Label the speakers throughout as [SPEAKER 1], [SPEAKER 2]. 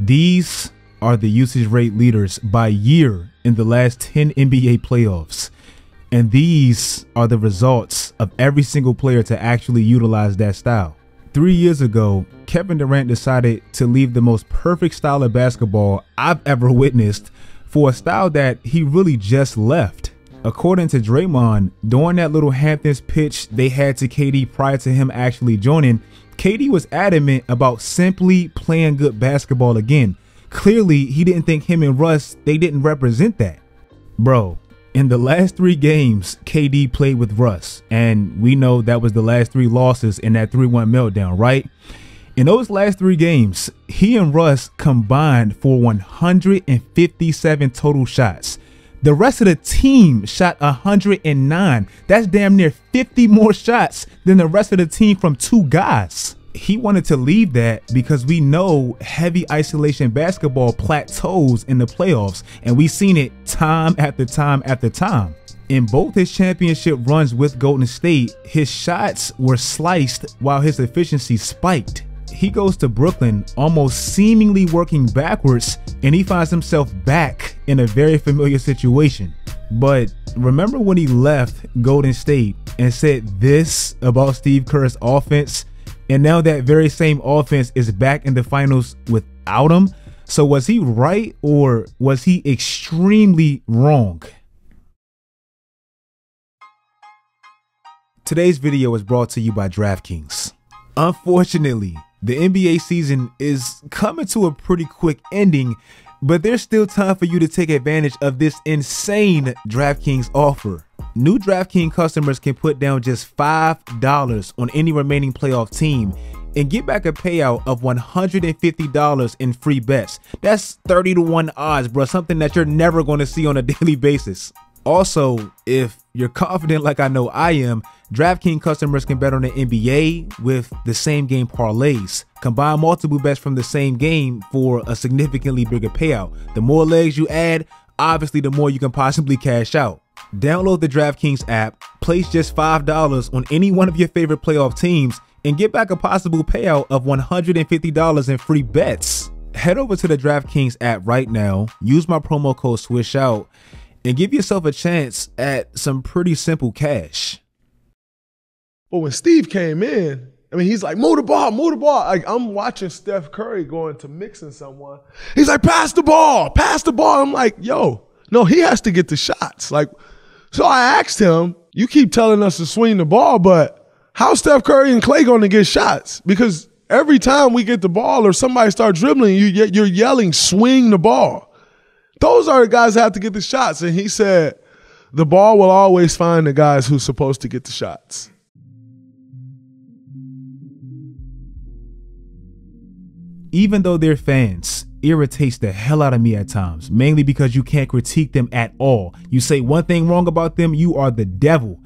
[SPEAKER 1] These are the usage rate leaders by year in the last 10 NBA playoffs. And these are the results of every single player to actually utilize that style. 3 years ago, Kevin Durant decided to leave the most perfect style of basketball I've ever witnessed for a style that he really just left. According to Draymond, during that little Hamptons pitch they had to KD prior to him actually joining, KD was adamant about simply playing good basketball again. Clearly, he didn't think him and Russ, they didn't represent that. Bro, in the last 3 games, KD played with Russ, and we know that was the last 3 losses in that 3-1 meltdown, right? In those last 3 games, he and Russ combined for 157 total shots. The rest of the team shot 109. That's damn near 50 more shots than the rest of the team from 2 guys. He wanted to leave that because we know heavy isolation basketball plateaus in the playoffs, and we've seen it time after time after time. In both his championship runs with Golden State, his shots were sliced while his efficiency spiked. He goes to Brooklyn almost seemingly working backwards, and he finds himself back in a very familiar situation. But remember when he left Golden State and said this about Steve Kerr's offense? And now that very same offense is back in the finals without him. So was he right, or was he extremely wrong? Today's video is brought to you by DraftKings. Unfortunately, the NBA season is coming to a pretty quick ending, but there's still time for you to take advantage of this insane DraftKings offer. New DraftKings customers can put down just $5 on any remaining playoff team and get back a payout of $150 in free bets. That's 30-to-1 odds, bro. Something that you're never going to see on a daily basis. Also, if you're confident like I know I am, DraftKings customers can bet on the NBA with the same game parlays. Combine multiple bets from the same game for a significantly bigger payout. The more legs you add, obviously the more you can possibly cash out. Download the DraftKings app, place just $5 on any one of your favorite playoff teams, and get back a possible payout of $150 in free bets. Head over to the DraftKings app right now, use my promo code Swishout, and give yourself a chance at some pretty simple cash.
[SPEAKER 2] But when Steve came in, I mean, he's like, move the ball, move the ball. Like, I'm watching Steph Curry going to mixing someone. He's like, pass the ball, pass the ball. I'm like, yo, no, he has to get the shots. Like, so I asked him, you keep telling us to swing the ball, but how's Steph Curry and Klay going to get shots? Because every time we get the ball or somebody starts dribbling, you're yelling, swing the ball. Those are the guys that have to get the shots. And he said, the ball will always find the guys who's supposed to get the shots.
[SPEAKER 1] Even though they're fans, irritates the hell out of me at times, mainly because you can't critique them at all. You say one thing wrong about them, you are the devil.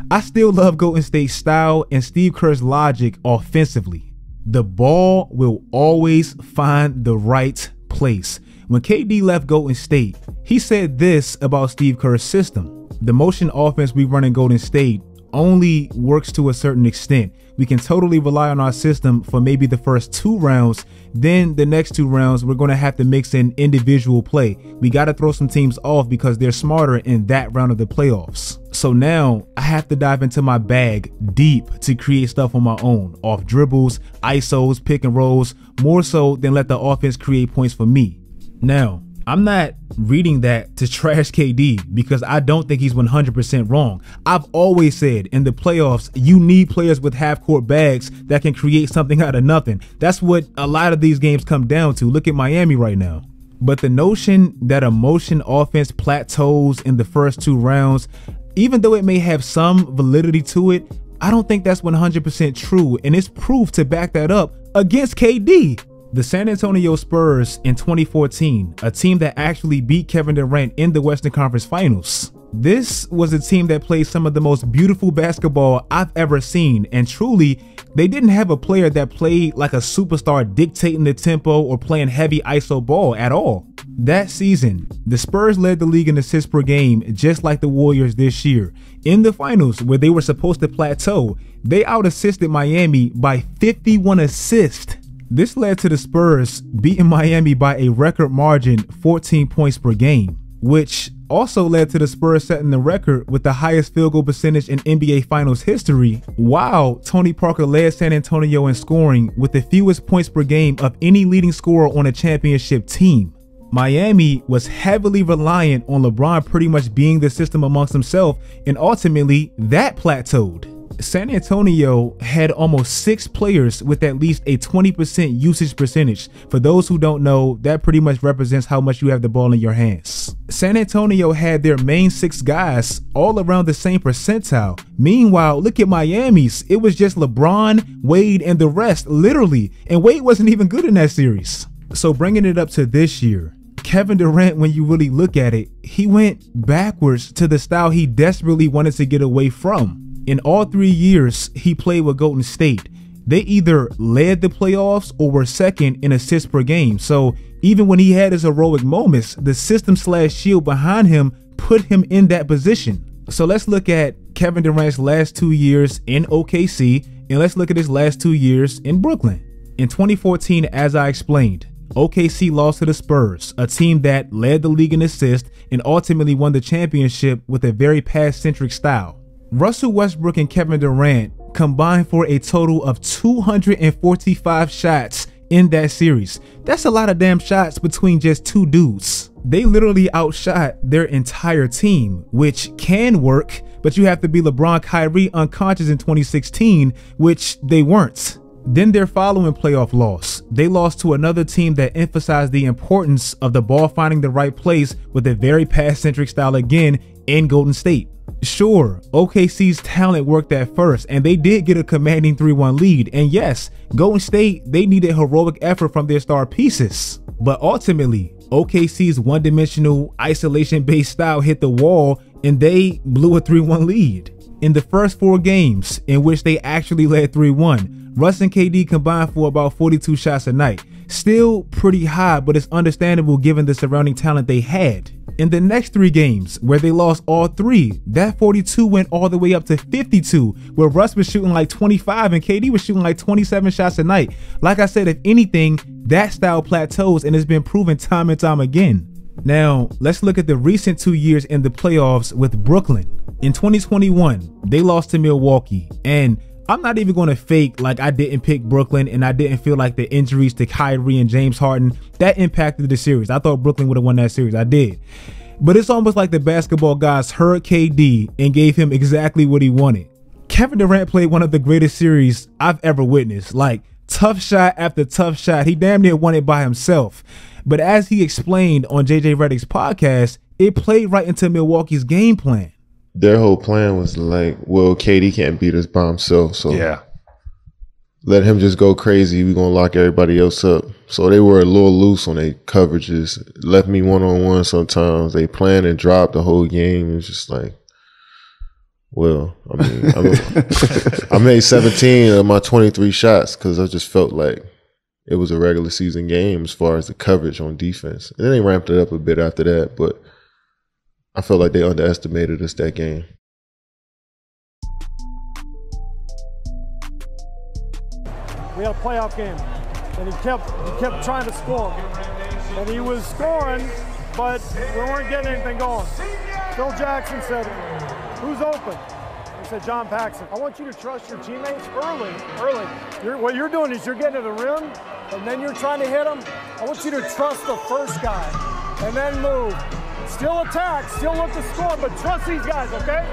[SPEAKER 1] I still love Golden State's style and Steve Kerr's logic offensively. The ball will always find the right place. When KD left Golden State, he said this about Steve Kerr's system. The motion offense we run in Golden State only works to a certain extent. We can totally rely on our system for maybe the first 2 rounds. Then the next 2 rounds, we're going to have to mix in individual play. We got to throw some teams off because they're smarter in that round of the playoffs. So now I have to dive into my bag deep to create stuff on my own, off dribbles, ISOs, pick and rolls, more so than let the offense create points for me. Now, I'm not reading that to trash KD because I don't think he's 100% wrong. I've always said in the playoffs, you need players with half-court bags that can create something out of nothing. That's what a lot of these games come down to. Look at Miami right now. But the notion that a motion offense plateaus in the first 2 rounds, even though it may have some validity to it, I don't think that's 100% true, and it's proof to back that up against KD. The San Antonio Spurs in 2014, a team that actually beat Kevin Durant in the Western Conference Finals. This was a team that played some of the most beautiful basketball I've ever seen, and truly, they didn't have a player that played like a superstar dictating the tempo or playing heavy ISO ball at all. That season, the Spurs led the league in assists per game just like the Warriors this year. In the finals, where they were supposed to plateau, they out-assisted Miami by 51 assists. This led to the Spurs beating Miami by a record margin, 14 points per game, which also led to the Spurs setting the record with the highest field goal percentage in NBA Finals history, while Tony Parker led San Antonio in scoring with the fewest points per game of any leading scorer on a championship team. Miami was heavily reliant on LeBron pretty much being the system amongst himself, and ultimately that plateaued. San Antonio had almost 6 players with at least a 20% usage percentage. For those who don't know, that pretty much represents how much you have the ball in your hands. San Antonio had their main 6 guys all around the same percentile. Meanwhile, look at Miami's. It was just LeBron, Wade, and the rest, literally. And Wade wasn't even good in that series. So bringing it up to this year, Kevin Durant, when you really look at it, he went backwards to the style he desperately wanted to get away from. In all 3 years he played with Golden State, they either led the playoffs or were second in assists per game. So even when he had his heroic moments, the system/shield behind him put him in that position. So let's look at Kevin Durant's last 2 years in OKC, and let's look at his last 2 years in Brooklyn. In 2014, as I explained, OKC lost to the Spurs, a team that led the league in assists and ultimately won the championship with a very pass-centric style. Russell Westbrook and Kevin Durant combined for a total of 245 shots in that series. That's a lot of damn shots between just 2 dudes. They literally outshot their entire team, which can work, but you have to be LeBron, Kyrie unconscious in 2016, which they weren't. Then their following playoff loss, they lost to another team that emphasized the importance of the ball finding the right place with a very pass-centric style again in Golden State. Sure, OKC's talent worked at first, and they did get a commanding 3-1 lead. And yes, Golden State, they needed heroic effort from their star pieces. But ultimately, OKC's one-dimensional, isolation-based style hit the wall, and they blew a 3-1 lead. In the first 4 games, in which they actually led 3-1, Russ and KD combined for about 42 shots a night. Still pretty high, but it's understandable given the surrounding talent they had. In the next 3 games, where they lost all 3, that 42 went all the way up to 52, where Russ was shooting like 25 and KD was shooting like 27 shots a night. Like I said, if anything, that style plateaus, and it's been proven time and time again. Now, let's look at the recent 2 years in the playoffs with Brooklyn. In 2021, they lost to Milwaukee, and I'm not even going to fake like I didn't pick Brooklyn and I didn't feel like the injuries to Kyrie and James Harden, that impacted the series. I thought Brooklyn would have won that series. I did. But it's almost like the basketball gods heard KD and gave him exactly what he wanted. Kevin Durant played one of the greatest series I've ever witnessed. Like, tough shot after tough shot. He damn near won it by himself. But as he explained on JJ Redick's podcast, it played right into Milwaukee's game plan.
[SPEAKER 3] Their whole plan was like, well, KD can't beat us by himself, so
[SPEAKER 2] Yeah.
[SPEAKER 3] let him just go crazy. We're going to lock everybody else up. So they were a little loose on their coverages. Left me one-on-one sometimes. They planned and dropped the whole game. It was just like, well, I mean, I made 17 of my 23 shots because I just felt like it was a regular season game as far as the coverage on defense. And then they ramped it up a bit after that, but I felt like they underestimated us that game.
[SPEAKER 4] We had a playoff game, and he kept trying to score. And he was scoring, but we weren't getting anything going. Phil Jackson said, "Who's open?" He said, "John Paxson." I want you to trust your teammates early. What you're doing is you're getting to the rim, and then you're trying to hit them. I want you to trust the first guy, and then move. Still attack, still look to score, but trust these guys, okay?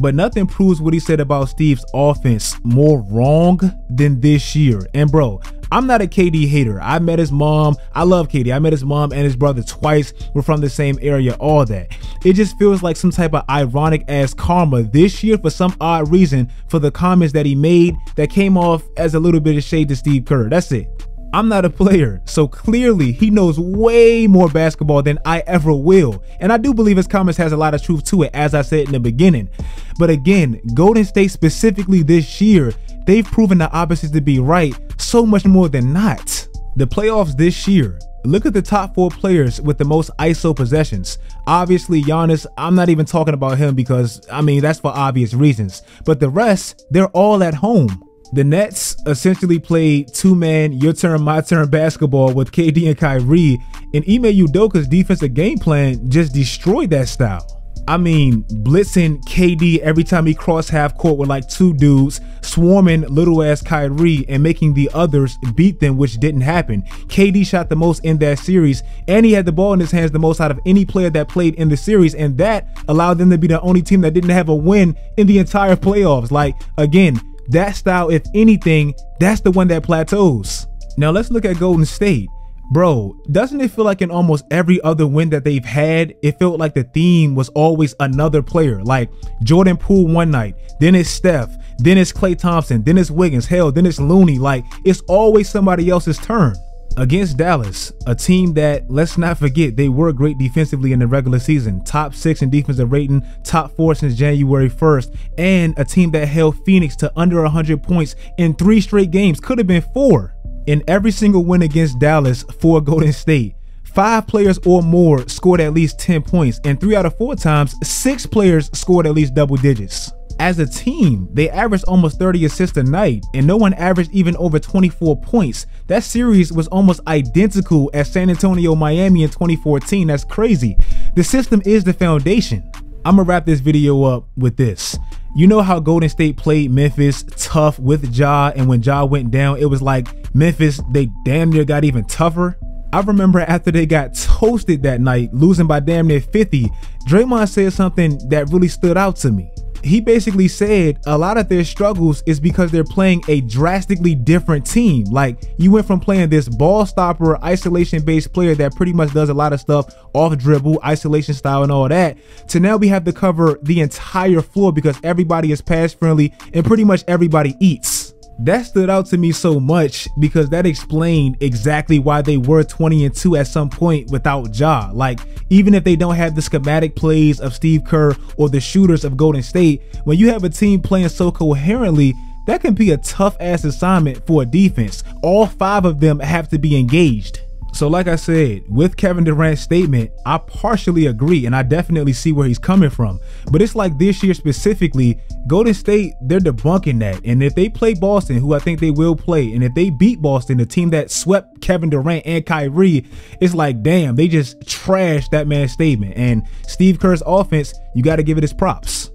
[SPEAKER 1] But nothing proves what he said about Steve's offense more wrong than this year. And bro, I'm not a KD hater. I met his mom. I love KD. I met his mom and his brother twice. We're from the same area, all that. It just feels like some type of ironic ass karma this year for some odd reason for the comments that he made that came off as a little bit of shade to Steve Kerr. That's it. I'm not a player, so clearly he knows way more basketball than I ever will. And I do believe his comments has a lot of truth to it, as I said in the beginning. But again, Golden State specifically this year, they've proven the opposites to be right so much more than not. The playoffs this year, look at the top 4 players with the most ISO possessions. Obviously, Giannis, I'm not even talking about him because, I mean, that's for obvious reasons. But the rest, they're all at home. The Nets essentially played two-man, your turn, my turn basketball with KD and Kyrie, and Ime Udoka's defensive game plan just destroyed that style. I mean, blitzing KD every time he crossed half court with like two dudes, swarming little ass Kyrie and making the others beat them, which didn't happen. KD shot the most in that series, and he had the ball in his hands the most out of any player that played in the series, and that allowed them to be the only team that didn't have a win in the entire playoffs. Like, again, that style, if anything, that's the one that plateaus. Now let's look at Golden State. Bro, doesn't it feel like in almost every other win that they've had, it felt like the theme was always another player? Like Jordan Poole one night, then it's Steph, then it's Klay Thompson, then it's Wiggins, hell, then it's Looney. Like, it's always somebody else's turn. Against Dallas, a team that, let's not forget, they were great defensively in the regular season, top 6 in defensive rating, top 4 since January 1st, and a team that held Phoenix to under 100 points in 3 straight games, could have been 4. In every single win against Dallas for Golden State, 5 players or more scored at least 10 points, and 3 out of 4 times, 6 players scored at least double digits. As a team, they averaged almost 30 assists a night, and no one averaged even over 24 points. That series was almost identical as San Antonio, Miami in 2014. That's crazy. The system is the foundation. I'm gonna wrap this video up with this. You know how Golden State played Memphis tough with Ja, and when Ja went down, it was like Memphis, they damn near got even tougher? I remember after they got toasted that night, losing by damn near 50, Draymond said something that really stood out to me. He basically said a lot of their struggles is because they're playing a drastically different team. Like, you went from playing this ball stopper, isolation based player that pretty much does a lot of stuff off dribble, isolation style and all that, to now we have to cover the entire floor because everybody is pass friendly and pretty much everybody eats. That stood out to me so much because that explained exactly why they were 20-2 at some point without Ja. Like, even if they don't have the schematic plays of Steve Kerr or the shooters of Golden State, when you have a team playing so coherently, that can be a tough ass assignment for a defense. All 5 of them have to be engaged. So like I said, with Kevin Durant's statement, I partially agree and I definitely see where he's coming from. But it's like this year specifically, Golden State, they're debunking that. And if they play Boston, who I think they will play, and if they beat Boston, the team that swept Kevin Durant and Kyrie, it's like, damn, they just trashed that man's statement. And Steve Kerr's offense, you got to give it his props.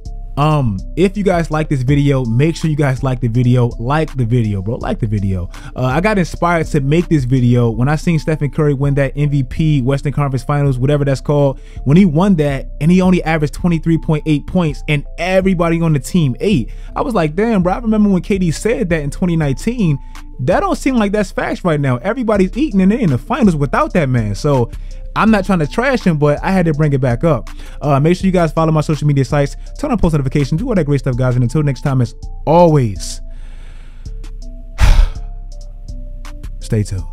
[SPEAKER 1] If you guys like this video, make sure you guys like the video, bro, like the video. I got inspired to make this video when I seen Stephen Curry win that MVP Western Conference Finals, whatever that's called. When he won that and he only averaged 23.8 points and everybody on the team ate, I was like, damn, bro, I remember when KD said that in 2019. That don't seem like that's facts right now. Everybody's eating and they're in the finals without that man. So I'm not trying to trash him, but I had to bring it back up. Make sure you guys follow my social media sites, turn on post notifications, do all that great stuff, guys. And until next time, as always, stay tuned.